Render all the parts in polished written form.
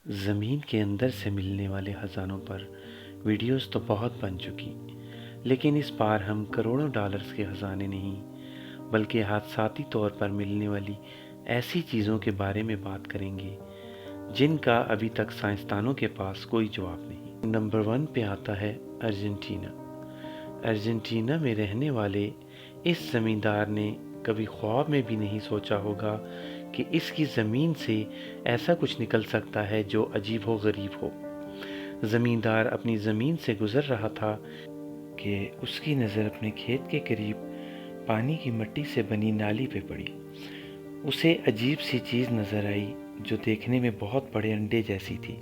زمین کے اندر سے ملنے والے خزانوں پر ویڈیوز تو بہت بن چکی، لیکن اس بار ہم کروڑوں ڈالرز کے خزانے نہیں بلکہ حادثاتی طور پر ملنے والی ایسی چیزوں کے بارے میں بات کریں گے جن کا ابھی تک سائنسدانوں کے پاس کوئی جواب نہیں۔ نمبر 1 پہ آتا ہے ارجنٹینا۔ ارجنٹینا میں رہنے والے اس زمیندار نے کبھی خواب میں بھی نہیں سوچا ہوگا کہ اس کی زمین سے ایسا کچھ نکل سکتا ہے جو عجیب و غریب ہو۔ زمیندار اپنی زمین سے گزر رہا تھا کہ اس کی نظر اپنے کھیت کے قریب پانی کی مٹی سے بنی نالی پہ پڑی۔ اسے عجیب سی چیز نظر آئی جو دیکھنے میں بہت بڑے انڈے جیسی تھی،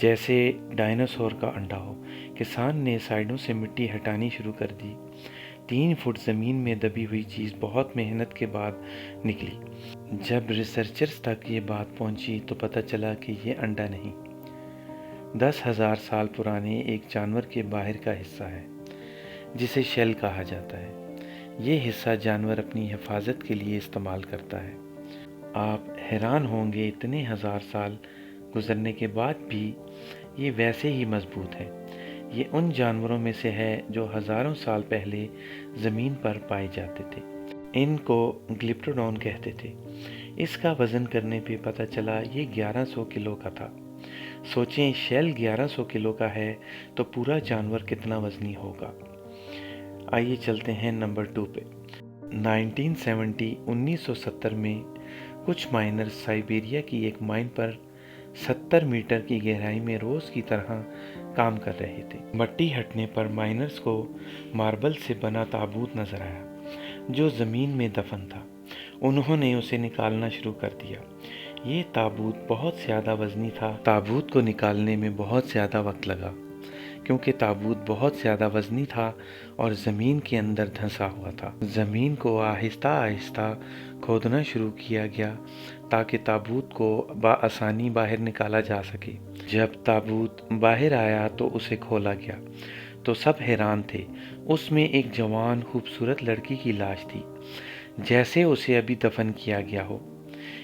جیسے ڈائناسور کا انڈا ہو۔ کسان نے سائیڈوں سے مٹی ہٹانی شروع کر دی۔ 3 فٹ زمین میں دبی ہوئی چیز بہت محنت کے بعد نکلی۔ جب ریسرچرز تک یہ بات پہنچی تو پتہ چلا کہ یہ انڈا نہیں، 10,000 سال پرانے ایک جانور کے باہر کا حصہ ہے جسے شیل کہا جاتا ہے۔ یہ حصہ جانور اپنی حفاظت کے لیے استعمال کرتا ہے۔ آپ حیران ہوں گے اتنے ہزار سال گزرنے کے بعد بھی یہ ویسے ہی مضبوط ہے۔ یہ ان جانوروں میں سے ہے جو ہزاروں سال پہلے زمین پر پائے جاتے تھے۔ ان کو گلیپٹوڈون کہتے تھے۔ اس کا وزن کرنے پہ پتہ چلا یہ 1100 کلو کا تھا۔ سوچیں شیل 1100 کلو کا ہے تو پورا جانور کتنا وزنی ہوگا۔ آئیے چلتے ہیں نمبر 2 پہ۔ 1970 میں کچھ مائنر سائبیریا کی ایک مائن پر 70 میٹر کی گہرائی میں روز کی طرح کام کر رہے تھے۔ مٹی ہٹنے پر مائنرز کو ماربل سے بنا تابوت نظر آیا جو زمین میں دفن تھا۔ انہوں نے اسے نکالنا شروع کر دیا۔ یہ تابوت بہت زیادہ وزنی تھا۔ تابوت کو نکالنے میں بہت زیادہ وقت لگا کیونکہ تابوت بہت زیادہ وزنی تھا اور زمین کے اندر دھنسا ہوا تھا۔ زمین کو آہستہ آہستہ کھودنا شروع کیا گیا تاکہ تابوت کو بآسانی باہر نکالا جا سکے۔ جب تابوت باہر آیا تو اسے کھولا گیا تو سب حیران تھے۔ اس میں ایک جوان خوبصورت لڑکی کی لاش تھی، جیسے اسے ابھی دفن کیا گیا ہو۔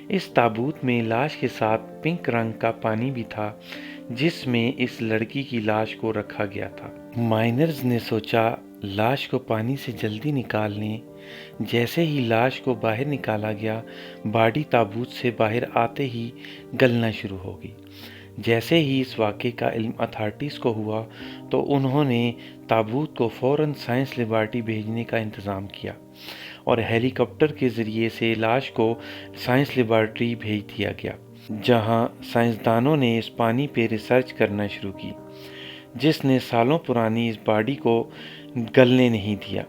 اس تابوت میں لاش کے ساتھ پنک رنگ کا پانی بھی تھا جس میں اس لڑکی کی لاش کو رکھا گیا تھا۔ مائنرز نے سوچا لاش کو پانی سے جلدی نکال لیں۔ جیسے ہی لاش کو باہر نکالا گیا، باڈی تابوت سے باہر آتے ہی گلنا شروع ہو گئی۔ جیسے ہی اس واقعے کا علم اتھارٹیز کو ہوا تو انہوں نے تابوت کو فوراً سائنس لیبارٹری بھیجنے کا انتظام کیا اور ہیلی کاپٹر کے ذریعے سے لاش کو سائنس لیبارٹری بھیج دیا گیا، جہاں سائنسدانوں نے اس پانی پہ ریسرچ کرنا شروع کی جس نے سالوں پرانی اس باڈی کو گلنے نہیں دیا۔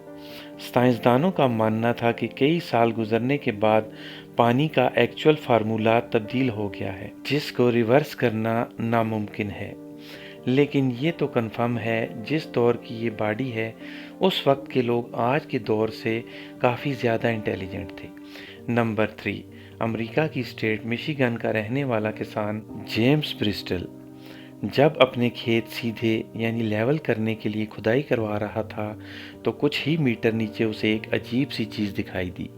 سائنسدانوں کا ماننا تھا کہ کئی سال گزرنے کے بعد پانی کا ایکچول فارمولا تبدیل ہو گیا ہے جس کو ریورس کرنا ناممکن ہے، لیکن یہ تو کنفرم ہے جس دور کی یہ باڈی ہے اس وقت کے لوگ آج کے دور سے کافی زیادہ انٹیلیجنٹ تھے۔ نمبر 3، امریکہ کی اسٹیٹ مشیگن کا رہنے والا کسان جیمز برسٹل جب اپنے کھیت سیدھے یعنی لیول کرنے کے لیے کھدائی کروا رہا تھا تو کچھ ہی میٹر نیچے اسے ایک عجیب سی چیز دکھائی دی۔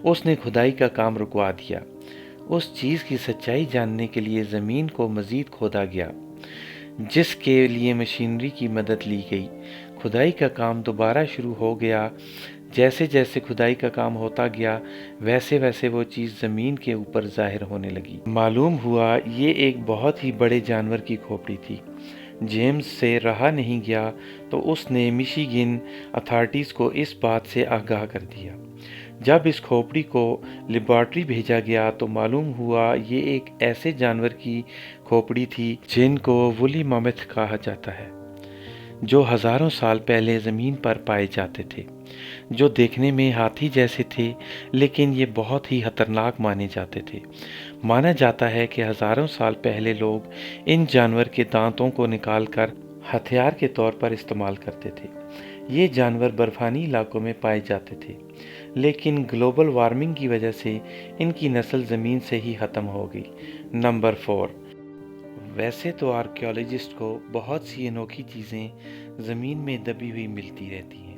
اس نے کھدائی کا کام رکوا دیا۔ اس چیز کی سچائی جاننے کے لیے زمین کو مزید کھودا گیا، جس کے لیے مشینری کی مدد لی گئی۔ کھدائی کا کام دوبارہ شروع ہو گیا۔ جیسے جیسے کھدائی کا کام ہوتا گیا ویسے ویسے وہ چیز زمین کے اوپر ظاہر ہونے لگی۔ معلوم ہوا یہ ایک بہت ہی بڑے جانور کی کھوپڑی تھی۔ جیمز سے رہا نہیں گیا تو اس نے مشیگن اتھارٹیز کو اس بات سے آگاہ کر دیا۔ جب اس کھوپڑی کو لیبارٹری بھیجا گیا تو معلوم ہوا یہ ایک ایسے جانور کی کھوپڑی تھی جن کو وولی ماموتھ کہا جاتا ہے، جو ہزاروں سال پہلے زمین پر پائے جاتے تھے، جو دیکھنے میں ہاتھی جیسے تھے لیکن یہ بہت ہی خطرناک مانے جاتے تھے۔ مانا جاتا ہے کہ ہزاروں سال پہلے لوگ ان جانور کے دانتوں کو نکال کر ہتھیار کے طور پر استعمال کرتے تھے۔ یہ جانور برفانی علاقوں میں پائے جاتے تھے، لیکن گلوبل وارمنگ کی وجہ سے ان کی نسل زمین سے ہی ختم ہو گئی۔ نمبر 4، ویسے تو آرکیالوجسٹ کو بہت سی انوکھی چیزیں زمین میں دبی ہوئی ملتی رہتی ہیں،